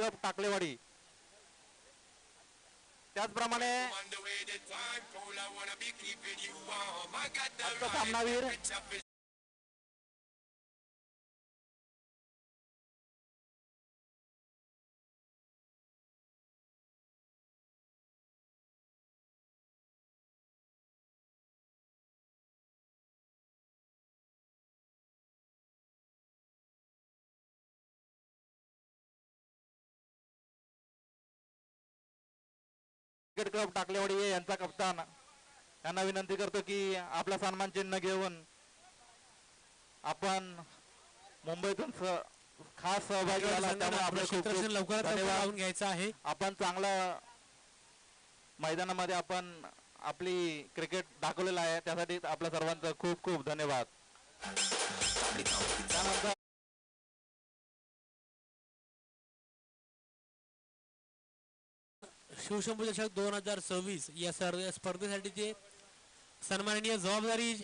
Club टाकलेवाडी. त्याचप्रमाणे सामनावीर cricket club टाकलेवाडी यांचा कप्तान यांना विनंती करतो की आपला सन्मान चिन्ह घेऊन आपण मुंबईतून खास सहभागी झाला त्यामुळे आपलं क्षेत्र लवकरात लवकर घ्यायचं आहे. आपण चांगलं मैदानामध्ये आपण आपली क्रिकेट दाखवलेलं आहे त्यासाठी आपल्या सर्वांचं खूप खूप धन्यवाद. त्यानंतर शिवशंभू चषक 2026 या स्पर्धेसाठी ते सन्माननीय जबाबदारी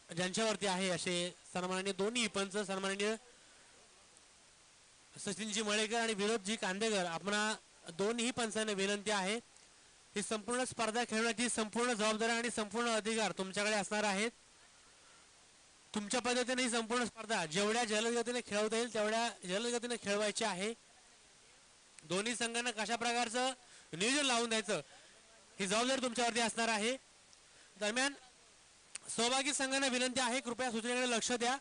ज्यांच्यावरती आहे असे सन्माननीय दोन्ही पंच सन्माननीय सचिनजी मळेकर आणि विनोदजी कांदेकर आपणा दोन्ही पंचांना विनंती आहे ही संपूर्ण स्पर्धा खेळण्याची संपूर्ण जबाबदारी आणि संपूर्ण अधिकार तुमच्याकडे असणार आहेत. तुमच्या पद्धतीने ही संपूर्ण स्पर्धा जेवढ्या जलदगतीने खेळवता येईल तेवढ्या जलदगतीने खेळवायची आहे. दोन्ही संघांना कशा प्रकारचं नियोजन लावून द्यायचं ही जबाबदारी तुमच्यावरती असणार आहे. दरम्यान सहभागी संघांना विनंती आहे कृपया सूचनेकडे लक्ष द्या.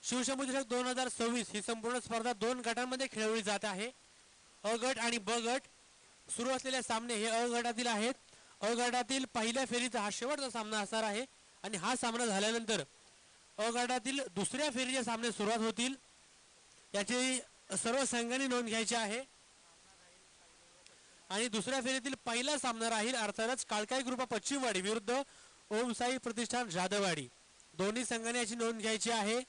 शिवशंभू चषक 2026 ही संपूर्ण स्पर्धा 2 गटांमध्ये खेळवली जात आहे. अ गट आणि ब गट. सुरू असलेले सामने हे अ गटातील आहेत. अ गटातील पहिल्या फेरीचा हा शेवटचा सामना असणार आहे आणि हा सामना झाल्यानंतर अ गटातील दुसऱ्या फेरीचे सामने सुरुवात होतील. याची सर्व संघांनी नोंद घ्यायची आहे आणि दुसऱ्या फेरीतील पहिला सामना राहील अर्थातच काळकाई कृपा पश्चिमवाडी विरुद्ध ओम साई प्रतिष्ठान जाधववाडी. दोन्ही संघांनी याची नोंद घ्यायची आहे.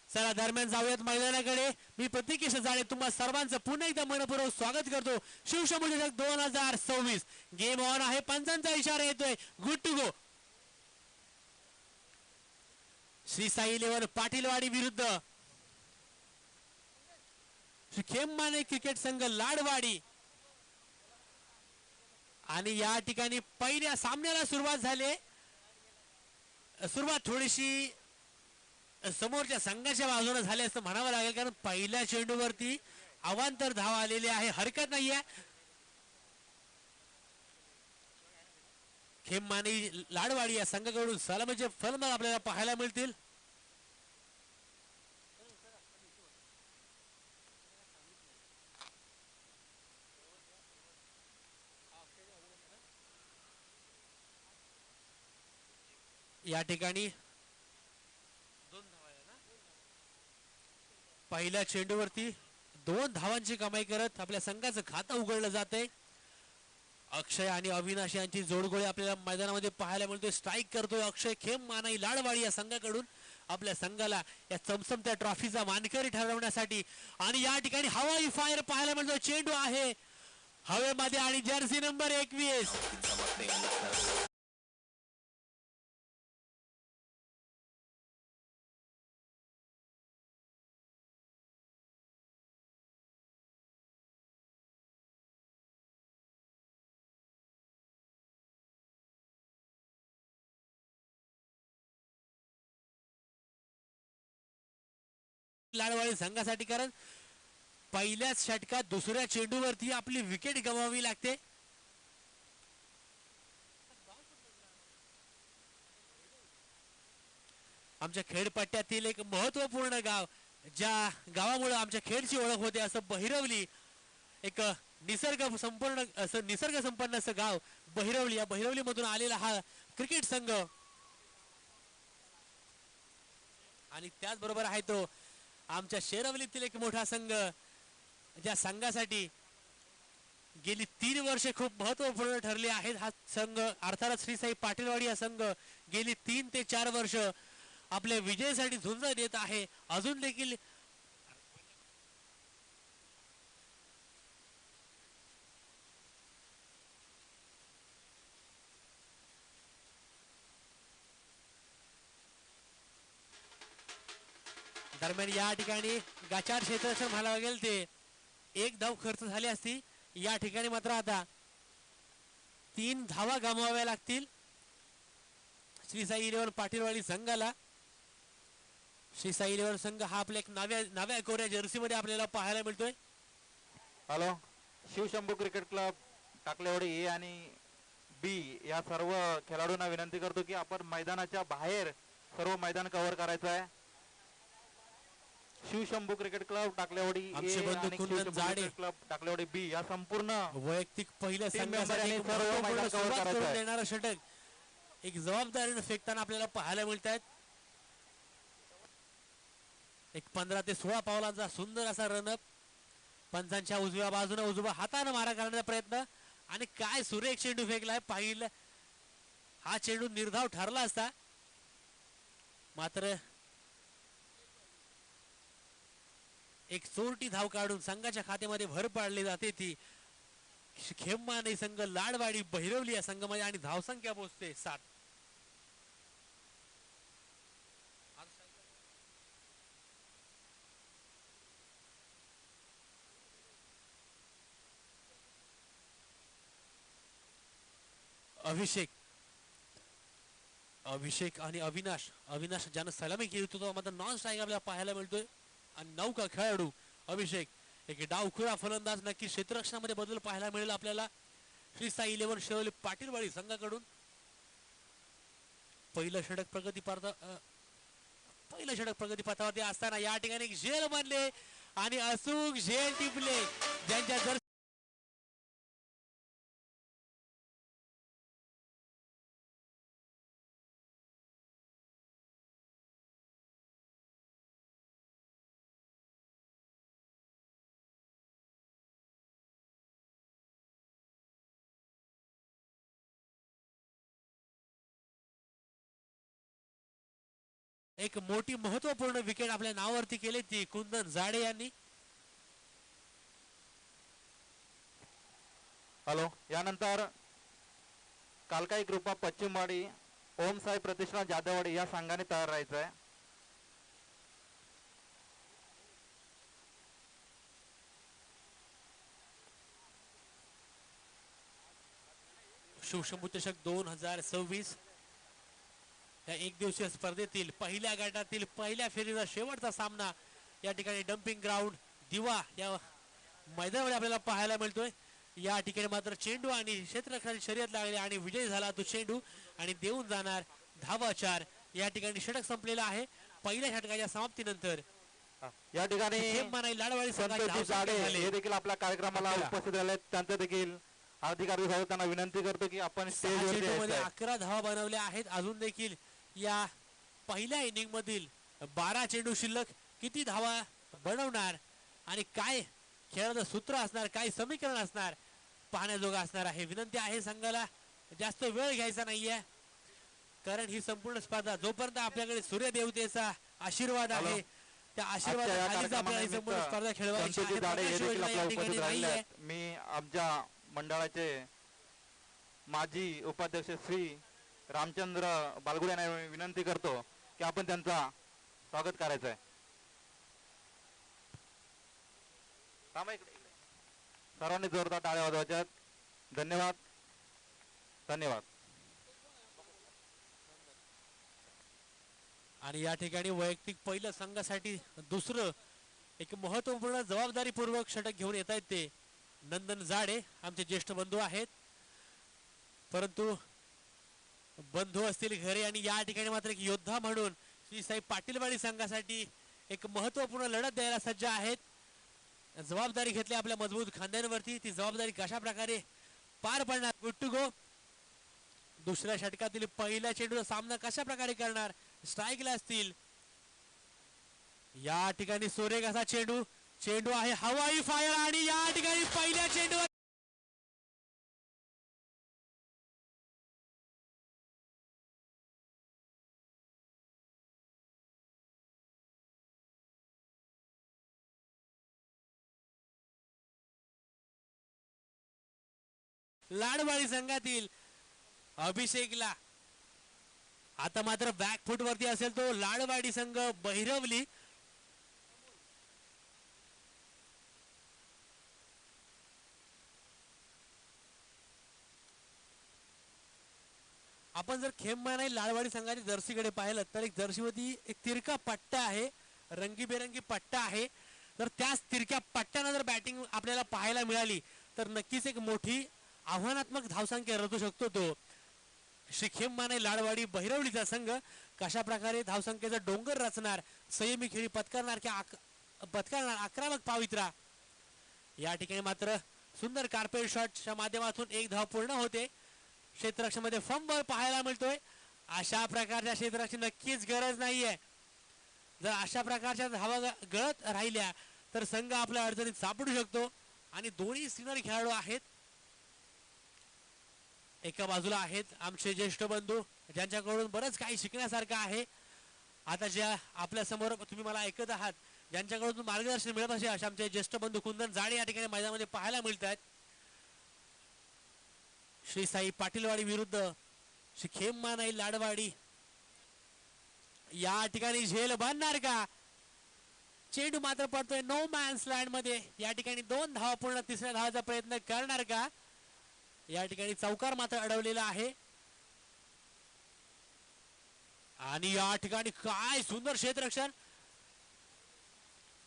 चला दरम्यान जाऊयात मैदानाकडे. मी प्रतीकेश जाळे तुम्हा सर्वांचं पुन्हा एकदा मनपूर्वक स्वागत करतो. शिवशंभू चषक 2026 गेम ऑन आहे. पंचांचा इशारा येतोय good to go. Shri Sai 11 Patilwadi विरुद्ध श्री खेममाने क्रिकेट संघ लाडवाडी. आणि या ठिकाणी पहिल्या सामन्याला सुरुवात झाली. सुरुवात थोडीशी समोरच्या संघाच्या बाजूने झाली असं म्हणावं लागेल कारण पहिल्या चेंडूवरती अवांतर धावा आलेली आहे. हरकत नाहीये. खेममाने लाडवाडी या संघाकडून सलामीचे फलंदाज आपल्याला पाहायला मिळतील. या ठिकाणी पहिल्या चेंडूवरती 2 धावांची कमाई करत आपल्या संघाचं खातं उघडलं जाते. अक्षय आणि अविनाश यांची जोडगोळी आपल्याला मैदानामध्ये पाहायला मिळते. स्ट्राईक करतोय अक्षय. खेममाने लाडवाडी या संघाकडून आपल्या संघाला या चमचमत्या ट्रॉफीचा मानकरी ठरवण्यासाठी आणि या ठिकाणी हवाई फायर पाहायला मिळतो. चेंडू आहे हवेमध्ये आणि जर्सी नंबर 21 लाडवाडी संघासाठी कारण पहिल्याच षटकात दुसऱ्या चेंडूवरती आपली विकेट गमावावी लागते. आमच्या खेडपट्ट्यातील एक महत्वपूर्ण गाव ज्या गावामुळे आमच्या खेडची ओळख होते असं बहिरवली एक निसर्ग संपन्न असं गाव बहिरवली. या बहिरवली मधून आलेला हा क्रिकेट संघ आणि त्याचबरोबर आहे तो आमच्या शेरवलीतील एक मोठा संघ ज्या संघासाठी गेली 3 वर्षे खूप महत्वपूर्ण ठरले आहेत. हा संघ अर्थात श्री साई पाटीलवाडी हा संघ गेली 3 ते 4 वर्ष आपल्या विजयासाठी झुंज देत आहे. अजून देखील दरम्यान या ठिकाणी गाचार क्षेत्र असं म्हणावं लागेल ते एक धाव खर्च झाली असती. या ठिकाणी मात्र आता 3 धावा गमवाव्या लागतील श्री साई इलेव्हन पाटीलवाडी संघाला. श्री साई इलेव्हन संघ हा आपल्या एक नव्या कोऱ्या जर्सी मध्ये आपल्याला पाहायला मिळतोय. हॅलो, शिवशंभू क्रिकेट क्लब टाकलेवाडी ए आणि बी या सर्व खेळाडूंना विनंती करतो की आपण मैदानाच्या बाहेर सर्व मैदान कव्हर करायचं आहे. शिवशंभू क्रिकेट क्लब टाकलेवाडी ए आणि शिवशंभू क्रिकेट क्लब टाकलेवाडी बी या संपूर्ण वैयक्तिक पहिल्या संघासाठी सर्व मैदान कव्हर करायचं आहे. देणारा षटक एक जबाबदारीने फेकताना आपल्याला पाहायला मिळत आहेत. एक 15 ते 16 पावलांचा सुंदर असा रनअप. पंचांच्या उजव्या बाजूने उजव्या हाताने मारा करण्याचा प्रयत्न आणि काय सुरेख चेंडू फेकलाय. पाहिलं हा चेंडू निर्धाव ठरला असता, मात्र एक चोरटी धाव काढून संघाच्या खात्यामध्ये भर पाडली जाते. ती खेम्माने संघ लाडवाडी बहिरवली या संघामध्ये आणि धावसंख्या पोहोचते 7. अभिषेक आणि अविनाश ज्यानं सलामी केली होती तो मात्र नॉन स्ट्राईक आपल्याला पाहायला मिळतोय. आणि नौका खेळाडू अभिषेक एक डावखुळा फलंदाज नक्की क्षेत्ररक्षणामध्ये बदल पाहायला मिळेल आपल्याला श्री साई इलेव्हन शिरोली पाटीलवाडी संघाकडून. पहिलं षटक प्रगतीपथावरती असताना या ठिकाणी झेल बनले आणि अचूक झेल टिपले. ज्यांच्या जर एक मोठी महत्वपूर्ण विकेट आपल्या नावावरती केली ती कुंदन जाडे यांनी. हॅलो, यानंतर कालकाई ग्रुप ऑफ पश्चिमवाडी ओम साई प्रतिष्ठान जाधववाडी या संघाने तयार राहायचं आहे. शिवशंभू चषक 2026 या एक दिवसीय स्पर्धेतील पहिल्या गटातील पहिल्या फेरीचा शेवटचा सामना या ठिकाणी डम्पिंग ग्राउंड दिवा या मैदानावर आपल्याला पाहायला मिळतोय. या ठिकाणी मात्र चेंडू आणि क्षेत्ररक्षणाची शर्यत लागली आणि विजय झाला तो चेंडू आणि देऊन जाणार धावा 4. या ठिकाणी षटक संपलेला आहे. पहिल्या षटकाच्या समाप्तीनंतर या ठिकाणी लाडवाडी हे देखील आपल्या कार्यक्रमाला उपस्थित झाले. त्यांचं देखील अधिकारी त्यांना विनंती करतो की आपण स्टेजवर 11 धावा बनवल्या आहेत. अजून देखील या पहिल्या इनिंग मधील 12 चेंडू शिल्लक. किती धावा बनवणार आणि काय खेळाचं सूत्र असणार, काय समीकरण असणार पाहण्याजोगा असणार आहे. विनंती आहे संघाला जास्त वेळ घ्यायचा नाहीये, कारण ही संपूर्ण स्पर्धा जोपर्यंत आपल्याकडे सूर्यदेवतेचा आशीर्वाद आहे त्या आशीर्वादाखालीच आपल्याला ही संपूर्ण स्पर्धा खेळवायची आहे. मी आमच्या मंडळाचे माजी उपाध्यक्ष श्री रामचंद्र बालगुडे यांना विनंती करतो की आपण त्यांचा स्वागत करायचं आहे. सर्वांनी जोरदार टाळ्या वाजवायच्या. धन्यवाद धन्यवाद. आणि या ठिकाणी वैयक्तिक पहिलं संघासाठी दुसरं एक महत्वपूर्ण जबाबदारीपूर्वक षटक घेऊन येत आहेत ते नंदन जाडे आमचे ज्येष्ठ बंधू आहेत. परंतु बंधू असतील घरी आणि या ठिकाणी मात्र एक योद्धा म्हणून श्री साई पाटीलवाडी संघासाठी एक महत्वपूर्ण लढत द्यायला सज्ज आहेत. जबाबदारी घेतली आपल्या मजबूत खांद्यांवरती. ती जबाबदारी कशा प्रकारे पार पडणार. Good to go. दुसऱ्या षटकातील पहिल्या चेंडूचा सामना कशा प्रकारे करणार. स्ट्राईकला असतील. या ठिकाणी सुरेख असा चेंडू आहे हवाई फायर आणि या ठिकाणी पहिल्या चेंडूवर लाडवाडी संघातील अभिषेकला आता मात्र बॅकफुट वरती असेल तो लाडवाडी संघ बहिरवली. आपण जर खेममानाई लाडवाडी संघाची जर्सीकडे पाहिलं तर एक जर्सीवरती एक तिरका पट्टा आहे, रंगीबेरंगी पट्टा आहे. तर त्याच तिरक्या पट्ट्यानं जर बॅटिंग आपल्याला पाहायला मिळाली तर नक्कीच एक मोठी आव्हानात्मक धावसंख्या रचू शकतो तो श्री खेममानाई लाडवाडी बहिरवलीचा संघ. कशा प्रकारे धावसंख्येचा डोंगर रचणार, संयमी खेळी पत्करणार आक्रमक पावित्रा. या ठिकाणी मात्र सुंदर कार्पेट शॉटच्या माध्यमातून एक धाव पूर्ण होते. क्षेत्ररक्षणामध्ये फंबल पाहायला मिळतोय. अशा प्रकारच्या क्षेत्राची नक्कीच गरज नाहीये. जर अशा प्रकारच्या धावा गळत राहिल्या तर संघ आपल्या अडचणीत सापडू शकतो. आणि दोन्ही सिनियर खेळाडू आहेत, एका बाजूला आहेत आमचे ज्येष्ठ बंधू ज्यांच्याकडून बरंच काही शिकण्यासारखं आहे. आता ज्या आपल्या समोर तुम्ही मला ऐकत आहात, ज्यांच्याकडून मार्गदर्शन मिळत असे अशा आमचे ज्येष्ठ बंधू कुंदन जाडे या ठिकाणी मैदानामध्ये पाहायला मिळत आहेत. श्री साई पाटीलवाडी विरुद्ध श्री खेममानाई लाडवाडी. या ठिकाणी झेल बांधणार का? चेंडू मात्र पडतोय नो मॅन्स लँड मध्ये. या ठिकाणी 2 धावा पूर्ण, तिसऱ्या धावाचा प्रयत्न करणार का? या ठिकाणी चौकार मात्र अडवलेला आहे. आणि या ठिकाणी काय सुंदर क्षेत्ररक्षण.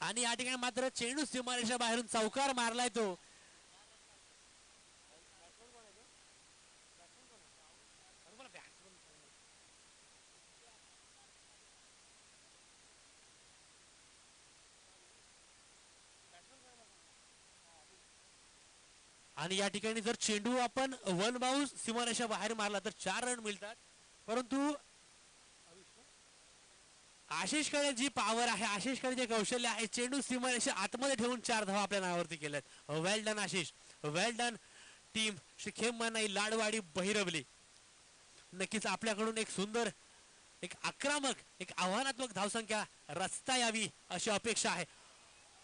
आणि या ठिकाणी मात्र चेंडू सीमारेषा बाहेरून चौकार मारलाय तो. आणि या ठिकाणी जर चेंडू आपण वन बाउंस सीमारेषा बाहेर मारला तर 4 रन मिळतात. परंतु आशिषकडे जी पॉवर आहे, आशिषकडे जे कौशल्य आहे, चेंडू सीमारेषा आतमध्ये ठेवून 4 धावा आपल्या नावावरती केल्यात. वेल डन आशिष, वेल डन टीम श्री खेममानाई लाडवाडी बहिरवली. नक्कीच आपल्याकडून एक सुंदर, एक आक्रमक, एक आव्हानात्मक धावसंख्या रचता यावी अशी अपेक्षा आहे.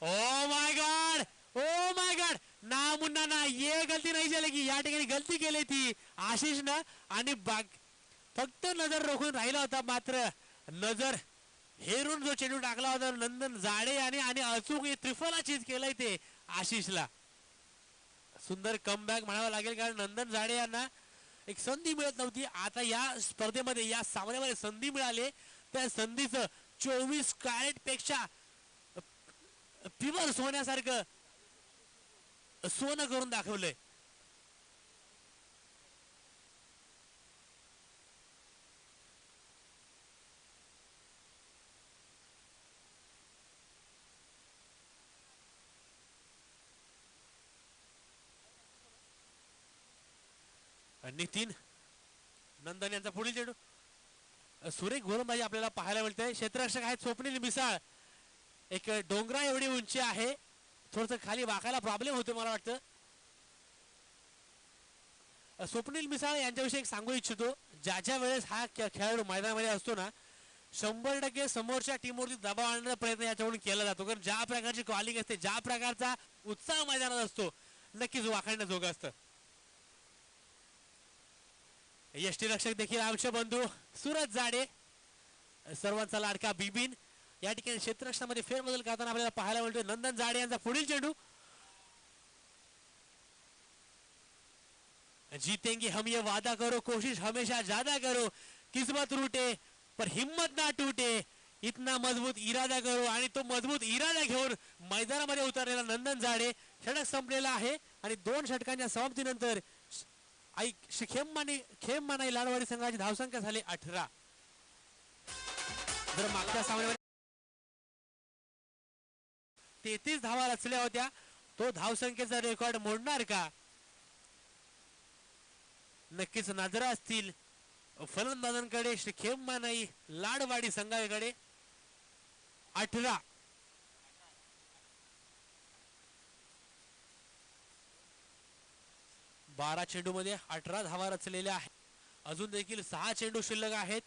Oh my God, oh my God, ना मुन्ना ना, ये गलती नाही झाली की या ठिकाणी गलती केली ती आशिष ना. आणि फक्त नजर रोखून राहिला होता, मात्र नजर हेरून जो चेंडू टाकला होता नंदन जाडे आणि अचूक त्रिफला चीज केलंय ते आशिषला. सुंदर कमबॅक म्हणावं लागेल, कारण नंदन जाडे यांना एक संधी मिळत नव्हती. आता या स्पर्धेमध्ये, या सामन्यामध्ये संधी मिळाली. त्या संधीचं 24 कॅरेट पेक्षा प्युअर सोन्यासारखं सोनं करून दाखवलंय. नितीन नंदन यांचा पुढील चेंडू सुरेख गोलंदाजी आपल्याला पाहायला मिळते. क्षेत्ररक्षक आहेत स्वप्नील मिसाळ. एक डोंगरा एवढी उंची आहे, थोडस खाली वाकायला प्रॉब्लेम होतो मला वाटतं. स्वप्नील मिसाळ यांच्याविषयी एक सांगू इच्छितो. ज्या वेळेस हा खेळाडू मैदानामध्ये असतो ना, 100% समोरच्या टीमवरती दबाव आणण्याचा प्रयत्न याच्याकडून केला जातो. कारण ज्या प्रकारची कॉलिंग असते, ज्या प्रकारचा उत्साह मैदानात असतो, नक्कीच वाखाणण्याजोगं असतं. यष्टीरक्षक देखील आमचे बंधू सूरज जाडे, सर्वांचा लाडका बिबिन या ठिकाणी क्षेत्ररक्षणामध्ये फेरबदल करताना आपल्याला पाहायला मिळतोय. नंदन जाडे यांचा पुढील चेंडू. जीतेंगे हम ये वादा करो, कोशिश हमेशा ज्यादा करो, किस्मत रूटे पर हिम्मत ना टूटे, इतना मजबूत इरादा करो. आणि तो मजबूत इरादा घेऊन मैदानामध्ये उतरलेला नंदन जाडे. षटक संपलेला आहे आणि 2 षटकांच्या समाप्तीनंतर खेममानाई लाडवाडी संघाची धावसंख्या झाली 18. जर मागच्या सामन्यामध्ये 33 धावा रचल्या होत्या, तो धावसंख्येचा रेकॉर्ड मोडणार का? नक्कीच नजरा असतील फलंदाजांकडे श्री खेममानाई लाडवाडी संघाकडे. 18 12 चेंडू मध्ये 18 धावा रचलेल्या आहेत. अजून देखील 6 चेंडू शिल्लक आहेत.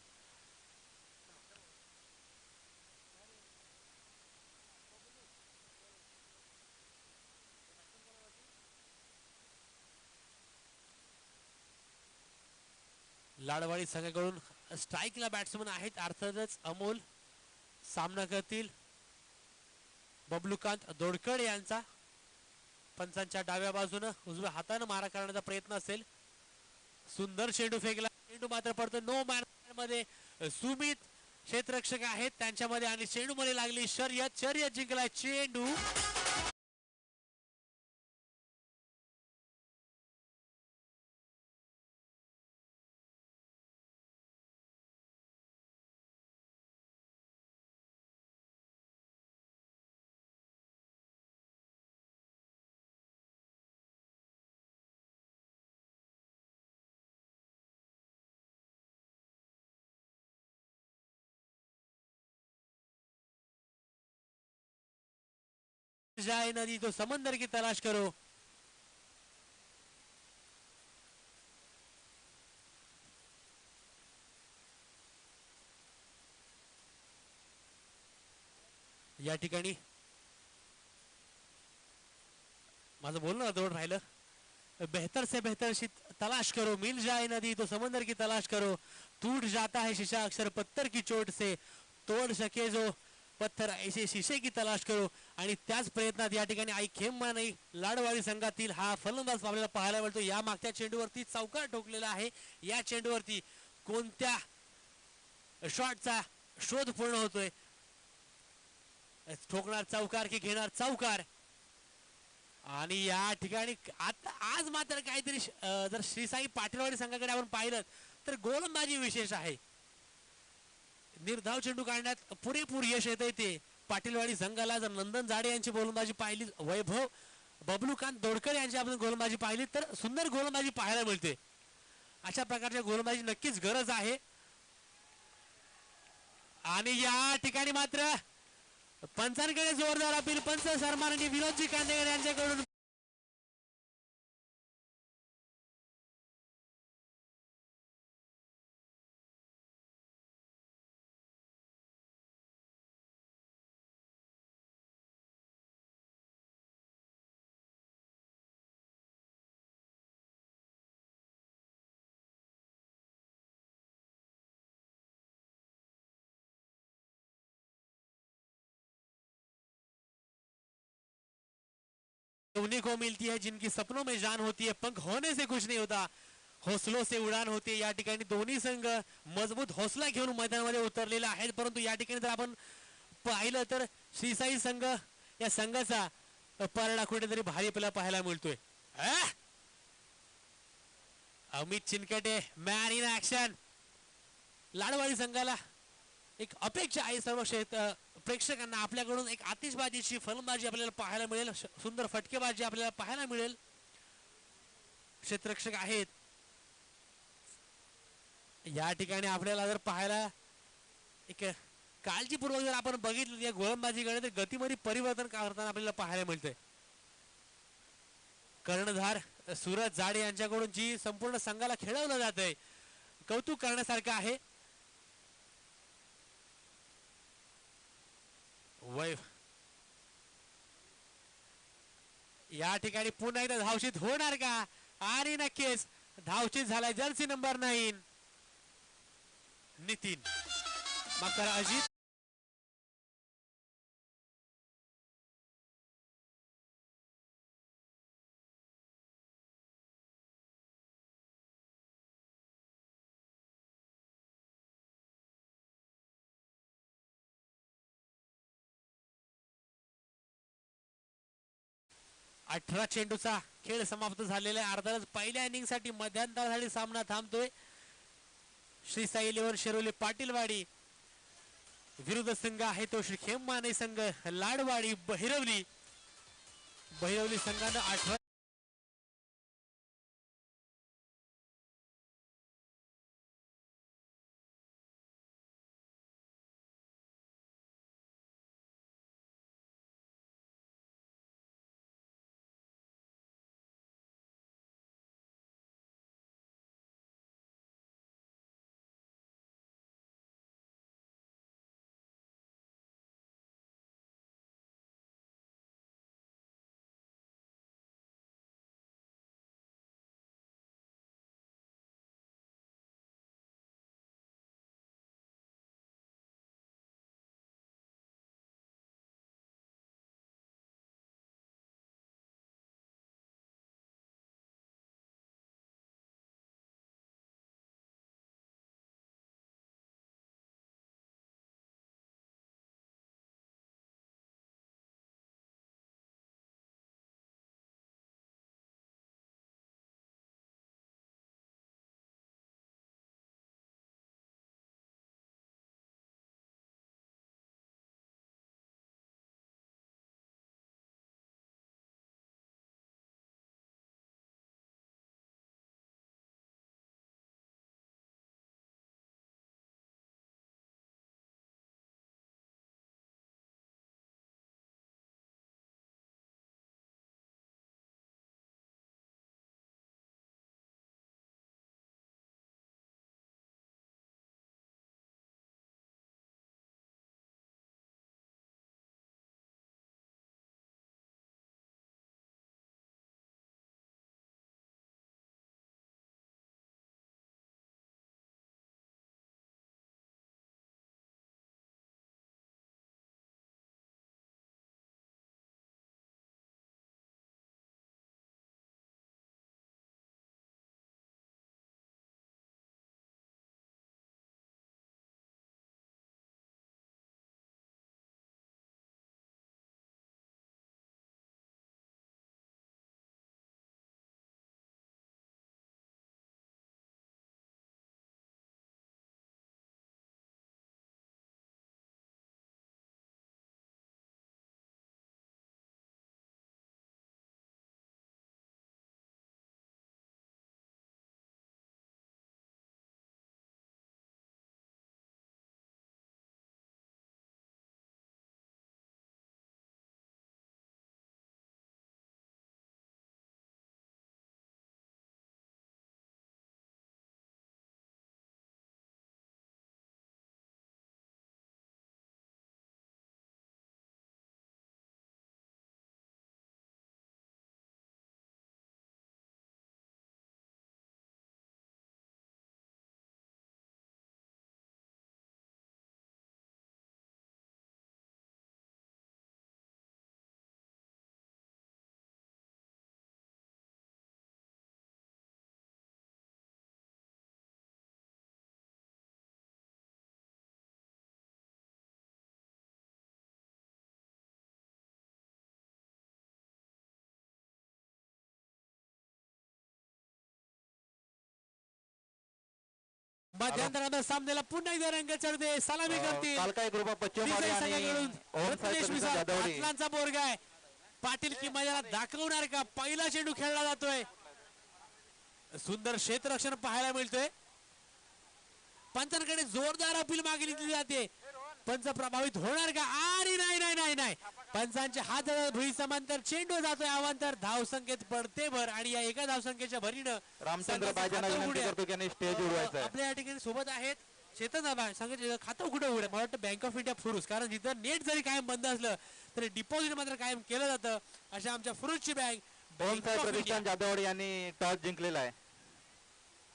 लाडवाडी संघाकडून स्ट्राईकला बॅट्समन आहेत, अर्थातच अमोल. सामना करतील बबलूकांत दोडकड यांचा. पंचांच्या डाव्या बाजूने उजव्या हाताने मारा करण्याचा प्रयत्न असेल. सुंदर चेंडू फेकला. चेंडू मात्र पडतो नो मॅन मध्ये. सुमित क्षेत्ररक्षक आहेत त्यांच्यामध्ये आणि चेंडू मध्ये लागली शर्यत जिंकला चेंडू. जाए नदी तो समंदर की तलाश करो. या ठिकाणी माझं बोलणं दोन राहिलं. बेहतर से बेहतर तलाश करो, मिल जाए नदी तो समंदर की तलाश करो. टूट जाता है शीशा अक्सर पत्थर की चोट से, तोड सके जो पत्थर ऐसे शीशे की तलाश करो. आणि त्याच प्रयत्नात या ठिकाणी आई खेममाने लाडवाडी संघातील हा फलंदाज आपल्याला पाहायला मिळतो. या मागच्या चेंडूवरती चौकार ठोकलेला आहे. या चेंडूवरती कोणत्या शॉटचा शोध पूर्ण होतोय. ठोकणार चौकार की घेणार चौकार. आणि या ठिकाणी आता आज मात्र काहीतरी जर श्रीसाई पाटीलवाडी संघाकडे आपण पाहिलं तर गोलंदाजी विशेष आहे. निर्धाव चेंडू काढण्यात पुरेपूर यश येते ते पाटीलवाडी संघाला. जर नंदन जाडे यांची गोलंदाजी पाहिली, वैभव बबलूकांत दोडकर यांची आपण गोलंदाजी पाहिली तर सुंदर गोलंदाजी पाहायला मिळते. अशा प्रकारच्या गोलंदाजी नक्कीच गरज आहे. आणि या ठिकाणी मात्र पंचांकडे जोरदार अपील. पंच सन्माननीय विनोदजी कांदेकर यांच्याकडून उन्हीं को मिलती है जिनकी सपनों में जान होती है. पंख होने से कुछ नहीं होता, हौसलों से उडान होते. या ठिकाणी दोन्ही संघ मजबूत हौसला घेऊन मैदानामध्ये उतरलेला आहे. परंतु या ठिकाणी जर आपण पाहिलं तर श्रीसाई संघ या संघाचा परडा कुठेतरी भारी आपल्याला पाहायला मिळतोय. Amit Chinkate man in action. Ladwadi संघाला एक अपेक्षा आहे सर्व प्रेक्षकांना आपल्याकडून एक आतिषबाजीची फलंदाजी आपल्याला पाहायला मिळेल. सुंदर फटकेबाजी आपल्याला पाहायला मिळेल. क्षेत्ररक्षक आहेत या ठिकाणी. आपल्याला जर पाहायला एक काळजीपूर्वक जर आपण बघितलं या गोलंदाजीकडे तर गतीमध्ये परिवर्तन करताना आपल्याला पाहायला मिळतंय. कर्णधार सूरज जाडे यांच्याकडून जी संपूर्ण संघाला खेळवलं जात आहे कौतुक करण्यासारखं आहे. या ठिकाणी पुन्हा एकदा धावशीत होणार का. आणि नक्कीच धावशीत झालाय जर्सी नंबर 9 नितीन मकर अजित. अठरा चेंडूचा खेळ समाप्त झालेला आहे. अर्धाच पहिल्या इनिंग साठी मध्यांतरासाठी सामना थांबतोय. श्रीसाई 11 शिरोली पाटीलवाडी विरुद्ध संघ आहे तो श्री खेममाने संघ लाडवाडी बहिरवली संघानं 18 मध्यंतरामध्ये सामन्याला पुन्हा एकदा रंग चढते. सलामी करतील काल काय ग्रुप पश्चिम पाटलांचा बोर्ग आहे. पाटील की मैदानात दाखवणार का? पहिला चेंडू खेळला जातोय. सुंदर क्षेत्ररक्षण पाहायला मिळतोय. पंचांकडे जोरदार अपील मागितली जाते. पंच प्रभावित होणार का? आणि नाही नाही नाही नाही, पंचांच्या हात भुई समांतर चेंडू जातोय अवांतर. धाव संख्येत पडते भर आणि या एका धाव संख्येच्या भरीनं रामचंद्र बायजांना विनंती करतो की यांनी स्टेज उडवायचं आहे. आपल्या या ठिकाणी सोबत आहेत चेतन सांगितलं खातं कुठं उघड. मला वाटतं बँक ऑफ इंडिया फुरुस, कारण जिथं नेट जरी कायम बंद असलं तरी डिपॉझिट मात्र कायम केलं जातं. अशा आमच्या फुरुसची बँक प्रतिष्ठान जाधववाडी यांनी टॉस जिंकलेला आहे.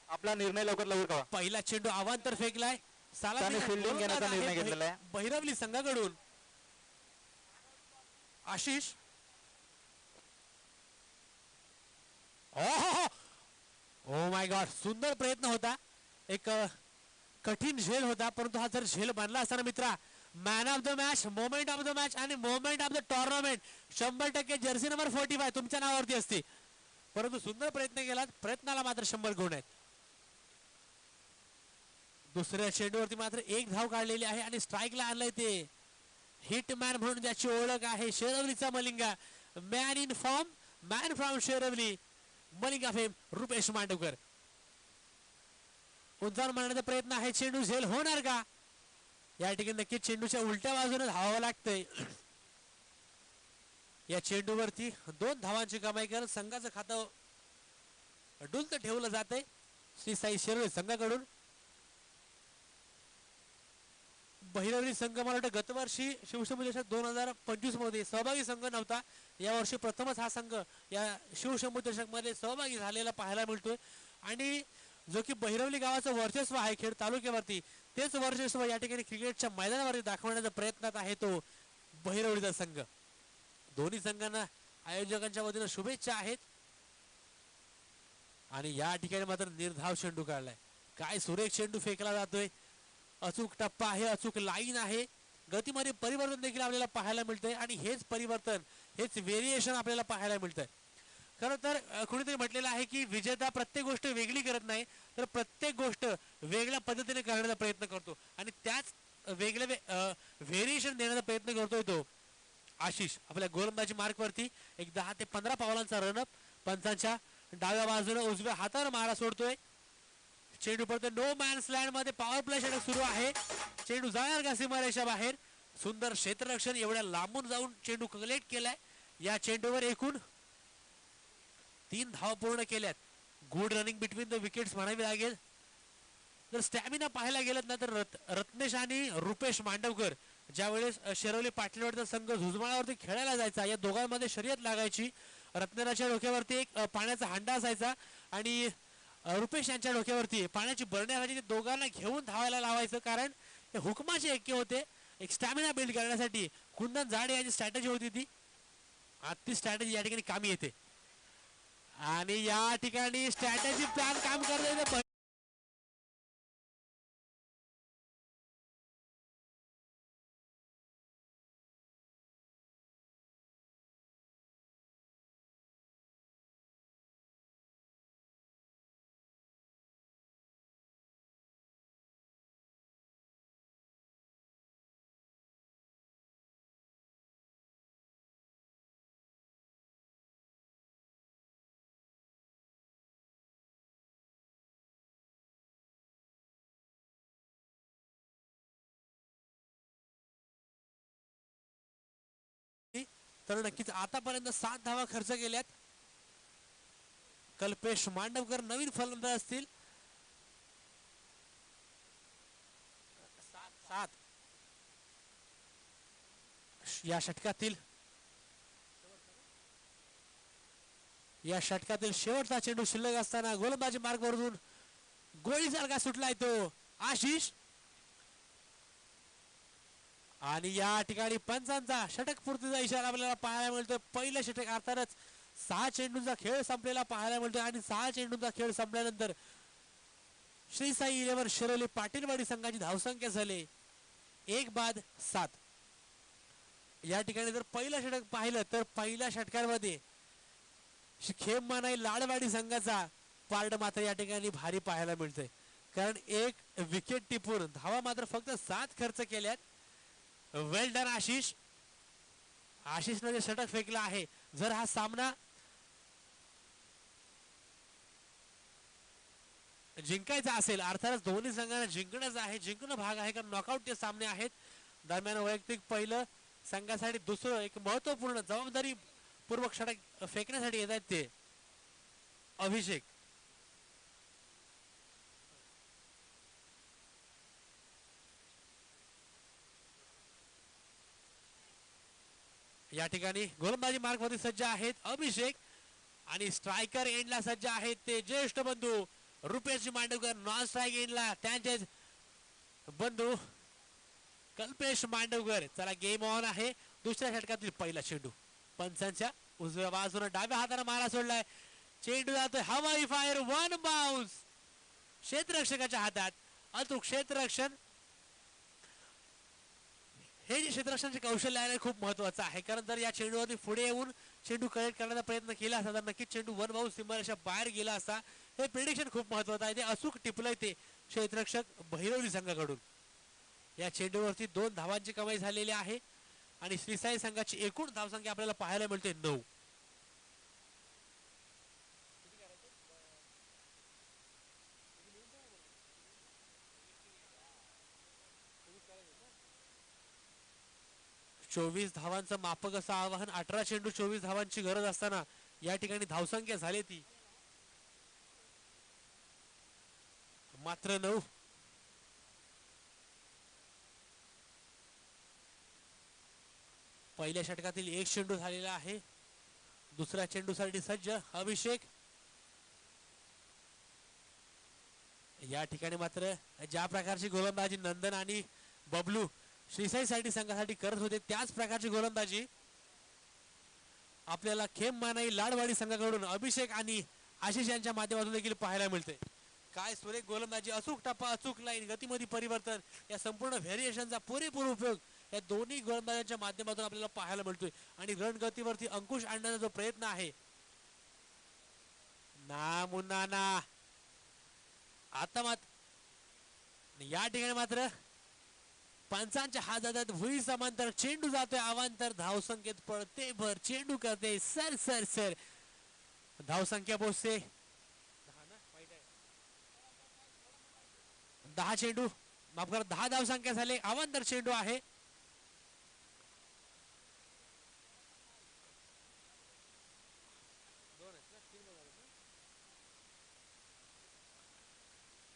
आपला निर्णय लवकर लवकर करा. पहिला चेंडू अवांतर फेकलाय. फील्डिंग घेण्याचा निर्णय घेतलेला आहे बहिरवली संघाकडून. आशिष ओ माय गॉड, सुंदर प्रयत्न होता. एक कठीण झेल होता, परंतु हा जर झेल बनला असताना मित्रा, man of the match, moment of the match आणि moment of the tournament 100% jersey number 45 तुमच्या नावावरती असते. परंतु सुंदर प्रयत्न केला, प्रयत्नाला मात्र 100 गुण आहेत. दुसऱ्या चेंडूवरती मात्र एक धाव काढलेली आहे आणि स्ट्राईकला आणलंय ते हिटमॅन म्हणून ज्याची ओळख आहे शेरवलीचा Malinga. Man in form, man from Sherwali, Malinga fame Rupesh Mandavkar. उंचावर मारण्याचा प्रयत्न आहे. चेंडू झेल होणार का? या ठिकाणी नक्कीच चेंडूच्या उलट्या बाजूने धावावं लागतंय. या चेंडूवरती 2 धावांची कमाई करत संघाचं खातं डुलत ठेवलं जातंय श्री साई शेरवली संघाकडून. बहिरवली संघ मला वाटतं गतवर्षी शिवशंभू 2025 मध्ये सहभागी संघ नव्हता. यावर्षी प्रथमच हा संघ या शिवशंभू चषक मध्ये सहभागी झालेला पाहायला मिळतोय. आणि जो की बहिरवली गावाचं वर्चस्व आहे खेड तालुक्यावरती, तेच वर्चस्व या ठिकाणी क्रिकेटच्या मैदानावरती दाखवण्याच्या प्रयत्नात आहे तो बहिरवलीचा संघ. दोन्ही संघांना आयोजकांच्या वतीने शुभेच्छा आहेत. आणि या ठिकाणी मात्र निर्धाव चेंडू काढलाय. काय सुरेख चेंडू फेकला जातोय. अचूक टप्पा आहे, अचूक लाईन आहे. गतीमध्ये परिवर्तन देखील आपल्याला पाहायला मिळतंय आणि हेच परिवर्तन, हेच व्हेरिएशन आपल्याला पाहायला मिळतंय. खरं तर कुणीतरी म्हटलेलं आहे की विजेता प्रत्येक गोष्ट वेगळी करत नाही, तर प्रत्येक गोष्ट वेगळ्या पद्धतीने करण्याचा प्रयत्न करतो आणि त्याच वेगळ्या व्हेरिएशन देण्याचा प्रयत्न करतोय तो आशिष. आपल्या गोलंदाजी मार्कवरती एक 10 ते 15 पावलांचा रनअप. पंचांच्या डाव्या बाजूने उजव्या हातावर मारा सोडतोय. चेंडू पडतो नो मॅन्स लँड मध्ये. पॉवर प्ले षटक सुरू आहे. चेंडू जाणार का सीमारेषा बाहेर? सुंदर क्षेत्ररक्षण, एवढ्या लांबून जाऊन चेंडू कलेक्ट केलाय. या चेंडूवर एकूण 3 धावा पूर्ण केल्यात. Good running between the wickets म्हणावी लागेल. जर स्टॅमिना पाहायला गेलं ना तर रत्नेश आणि रुपेश मांडवकर ज्यावेळेस शेरवली पाटलीवाडीचा संघ झुजमाळावरती खेळायला जायचा, या दोघांमध्ये शर्यत लागायची. रत्नेराच्या डोक्यावरती एक पाण्याचा हांडा असायचा आणि रुपेश यांच्या डोक्यावरती पाण्याची बरणी असायची. दोघांना घेऊन धावायला लावायचं, कारण हे हुकमाचे ऐक्य होते. एक स्टॅमिना बिल्ड करण्यासाठी कुंदन झाडे यांची स्ट्रॅटेजी होती ती. ती स्ट्रॅटेजी या ठिकाणी कामी येते आणि या ठिकाणी स्ट्रॅटेजी प्लॅन काम करते. तर नक्कीच आतापर्यंत 7 धावा खर्च केल्यात. कल्पेश मांडवकर नवीन फलंदाज असतील. 7 या षटकातील शेवटचा चेंडू शिल्लक असताना गोलंदाजी मार्गावरून गोळीसारखा सुटलाय तो आशिष. आणि या ठिकाणी पंचांचा षटकपूर्तीचा इशारा आपल्याला पाहायला मिळतोय. पहिलं षटक अर्थातच 6 चेंडूंचा खेळ संपलेला पाहायला मिळतोय आणि 6 चेंडूंचा खेळ संपल्यानंतर श्री साई 11 शिरोली पाटीलवाडी संघाची धावसंख्या झाली 1 बाद 7. या ठिकाणी जर पहिलं षटक पाहिलं तर पहिल्या षटकांमध्ये खेम मानाई लाडवाडी संघाचा पार्ट मात्र या ठिकाणी भारी पाहायला मिळतंय. कारण एक विकेट टिपून धावा मात्र फक्त 7 खर्च केल्यात. वेल डन आशिष. आशिषने जे षटक फेकला आहे, जर हा सामना जिंकायचा असेल, अर्थातच दोन्ही संघांना जिंकणंच आहे, जिंकणं भाग आहे, कारण नॉकआउटचे सामने आहेत. दरम्यान वैयक्तिक पहिलं, संघासाठी दुसरं एक महत्वपूर्ण जबाबदारी पूर्वक षटक फेकण्यासाठी येत आहेत ते अभिषेक. या ठिकाणी गोलंदाजी मार्गमध्ये सज्ज आहेत अभिषेक आणि स्ट्रायकर एंडला सज्ज आहेत ते ज्येष्ठ बंधू रुपेश मांडवकर. नॉन स्ट्राईक एंडला त्यांचे बंधू कल्पेश मांडवकर. चला गेम ऑन आहे. दुसऱ्या षटकातील पहिला चेंडू पंचांच्या उजव्या बाजूने डाव्या हाताने मारा सोडलाय. चेंडू जातोय हवाई फायर, वन बाउन्स क्षेत्ररक्षकाच्या हातात. अचूक क्षेत्ररक्षण. हे जे क्षेत्ररक्षणाचे कौशल्य आहे खूप महत्वाचं आहे, कारण जर या चेंडूवरती पुढे येऊन चेंडू कलेक्ट करण्याचा प्रयत्न केला असता तर नक्कीच चेंडू वन बाउन्स सीमारेषा बाहेर गेला असता. हे प्रिडिक्शन खूप महत्वाचं आहे. ते अचूक टिपलंय ते क्षेत्ररक्षक बहिरवली संघाकडून. या चेंडूवरती 2 धावांची कमाई झालेली आहे आणि श्रीसाई संघाची एकूण धावसंख्या आपल्याला पाहायला मिळते 9. चोवीस धावांचं मापक असं आवाहन. 18 चेंडू 24 धावांची गरज असताना या ठिकाणी धावसंख्या झाली ती मात्र 9. पहिल्या षटकातील एक चेंडू झालेला आहे. दुसऱ्या चेंडूसाठी सज्ज अभिषेक. या ठिकाणी मात्र ज्या प्रकारची गोलंदाजी नंदन आणि बबलू श्रीसाई संघासाठी करत होते त्याच प्रकारची गोलंदाजी आपल्याला खेममानाई लाडवाडी संघाकडून अभिषेक आणि आशिष यांच्या माध्यमातून देखील पाहायला मिळते. काय सुरेख गोलंदाजी, अचूक टप्पा, अचूक लाईन, गतीमध्ये परिवर्तन, या संपूर्ण व्हेरिएशनचा पुरेपूर उपयोग या दोन्ही गोलंदाजांच्या माध्यमातून आपल्याला पाहायला मिळतोय. आणि रणगतीवरती अंकुश आणण्याचा जो प्रयत्न आहे ना मुन्ना ना, आता मात्र या ठिकाणी मात्र पंचांच्या हातात भुई समांतर चेंडू जातोय अवांतर. धावसंख्येत पळते भर, चेंडू करते सर सर सर. धावसंख्या पोहोचते 10 चेंडू, माफ करा 10 धावसंख्या झाले. अवांतर चेंडू आहे.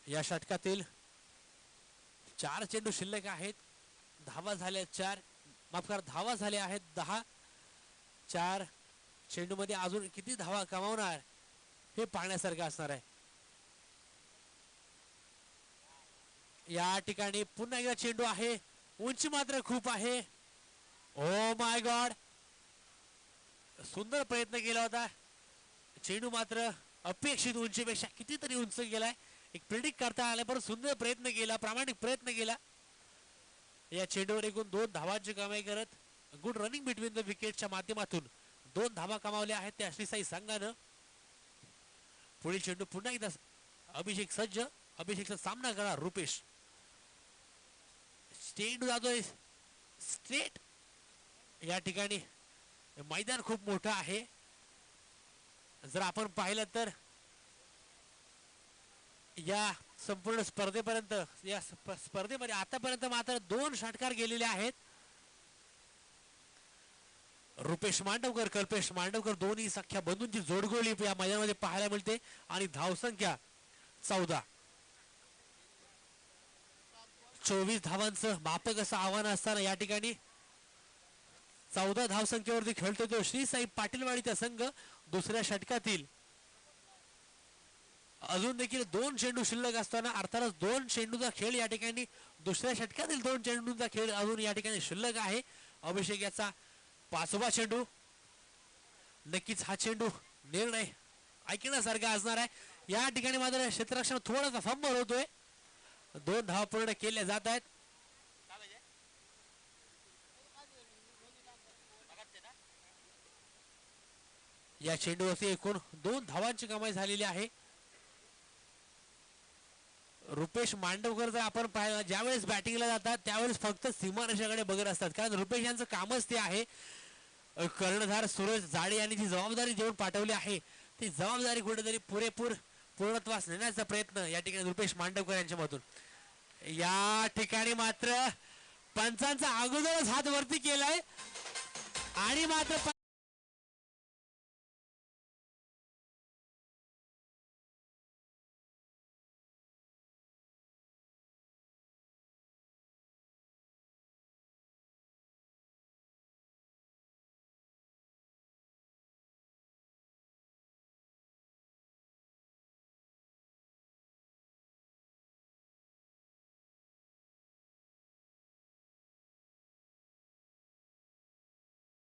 या षटकातील 4 चेंडू शिल्लक आहेत. धावा झाल्या 4, माफ करा धावा झाल्या आहेत 10. 4 चेंडू मध्ये अजून किती धावा कमावणार हे पाहण्यासारखं असणार आहे. या ठिकाणी पुन्हा एकदा चेंडू आहे. उंची मात्र खूप आहे. ओ माय गॉड, सुंदर प्रयत्न केला होता. चेंडू मात्र अपेक्षित उंचीपेक्षा कितीतरी उंच गेलाय. एक प्रिडिक्ट करता आला, पण सुंदर प्रयत्न केला, प्रामाणिक प्रयत्न केला. या चेंडूवर एकूण 2 धावांची कमाई करत गुड रनिंग बिटवीन द विकेटच्या माध्यमातून 2 धावा कमावल्या आहेत त्या श्रीसाई संघानं. पुढील चेंडू पुन्हा एकदा अभिषेक सज्ज. अभिषेकचा सामना करणार रुपेश. चेंडू जातोय स्ट्रेट. या ठिकाणी मैदान खूप मोठं आहे. जर आपण पाहिलं तर या संपूर्ण स्पर्धेपर्यंत, या स्पर्धेमध्ये आतापर्यंत मात्र 2 षटकार गेलेले आहेत. रुपेश मांडवकर, कल्पेश मांडवकर दोन्ही सख्या बंधूंची जोडगोळी या मैदानामध्ये पाहायला मिळते. आणि धावसंख्या 14. 24 धावांचं मापक असं आव्हान असताना या ठिकाणी 14 धावसंख्येवरती खेळतो तो श्रीसाई पाटीलवाडीचा संघ. दुसऱ्या षटकातील अजून देखील 2 चेंडू शिल्लक असताना, अर्थातच 2 चेंडूचा खेळ या ठिकाणी, दुसऱ्या षटकातील 2 चेंडूचा खेळ अजून या ठिकाणी शिल्लक आहे. अभिषेक याचा 5वा चेंडू. नक्कीच हा चेंडू निर्णय ऐकण्यासारखा असणार आहे. या ठिकाणी मात्र क्षेत्ररक्षण थोडासा फंबल होतोय. 2 धावा पूर्ण केल्या जात आहेत. या चेंडूवरती एकूण 2 धावांची कमाई झालेली आहे. रुपेश मांडवकर जर आपण पाहिलं ज्यावेळेस बॅटिंगला जातात त्यावेळेस फक्त सीमारेषेकडे बघत असतात, कारण रुपेश यांचं कामच ते आहे. कर्णधार सूरज जाडे यांनी जी जबाबदारी देऊन पाठवली आहे ती जबाबदारी कुठेतरी पुरेपूर पूर्णत्वास नेण्याचा प्रयत्न या ठिकाणी रुपेश मांडवकर यांच्या मधून. या ठिकाणी मात्र पंचांचा अगोदरच हात वरती केलाय आणि मात्र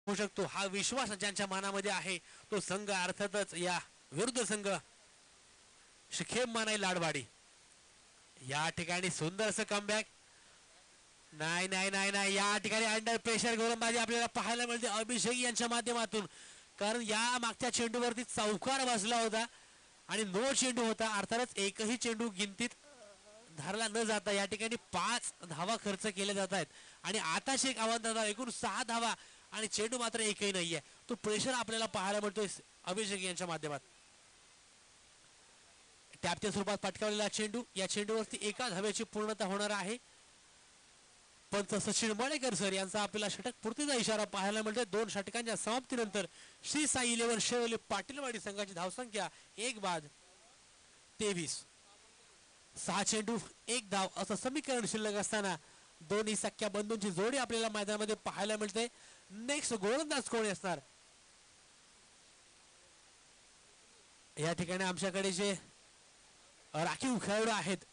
होऊ शकतो हा विश्वास ज्यांच्या मनामध्ये आहे तो संघ अर्थातच या विरुद्ध संघ शिखेम मानाई लाडवाडी. या ठिकाणी सुंदर असं कमबॅक. नाही नाही नाही नाही या ठिकाणी अंडर प्रेशर गोलंदाजी आपल्याला पाहायला मिळते अभिषेक यांच्या माध्यमातून, कारण या मागच्या चेंडूवरती चौकार बसला होता आणि नो चेंडू होता. अर्थातच एकही चेंडू गिनतीत धरला न जाता या ठिकाणी 5 धावा खर्च केले जात आहेत आणि आताच एक आव्हान एकूण 6 धावा आणि चेंडू मात्र एकही नाहीये. तो प्रेशर आपल्याला पाहायला मिळतोय अभिषेक यांच्या माध्यमात. टॅपच्या स्वरूपात पटकावलेला चेंडू, या चेंडूवरती एका धावेची पूर्णता होणार आहे. पंच सचिन मळेकर सर यांचा आपल्याला षटक पूर्तीचा इशारा पाहायला मिळतोय. 2 षटकांच्या समाप्तीनंतर श्री साई 11 शेवले पाटीलवाडी संघाची धावसंख्या 1 बाद 23. 6 चेंडू 1 धाव असं समीकरण शिल्लक असताना दोन्ही सख्या बंधूंची जोडी आपल्याला मैदानामध्ये पाहायला मिळते. नेक्स्ट गोलंदाज कोण असणार या ठिकाणी आमच्याकडे जे राखीव खेळाडू आहेत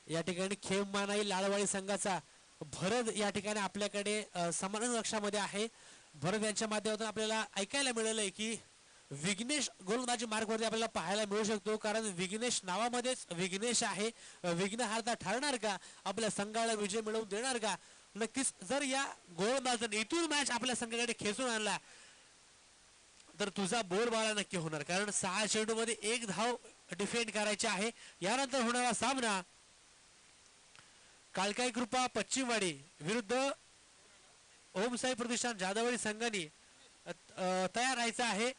या ठिकाणी खेम मानाई लाडवाडी संघाचा भरत या ठिकाणी आपल्याकडे समान कक्षामध्ये आहे. भरत यांच्या माध्यमातून आपल्याला ऐकायला मिळालंय की विघ्नेश गोलंदाजी मार्गवरती आपल्याला पाहायला मिळू शकतो, कारण विघ्नेश नावामध्येच विघ्नेश आहे. विघ्नहर्ता ठरणार का, आपल्या संघाला विजय मिळवून देणार का? नक्कीच जर या गोलंदाजाने इथून मॅच आपल्या संघाकडे खेचून आणला तर तुझा बोलबाला नक्की होणार, कारण 6 चेंडू मध्ये 1 धाव डिफेंड करायची आहे. यानंतर होणारा सामना कालकाई कृपा पश्चिमवाडी विरुद्ध ओम साई प्रतिष्ठान जाधववाडी संघाने तयार राहायचं आहे.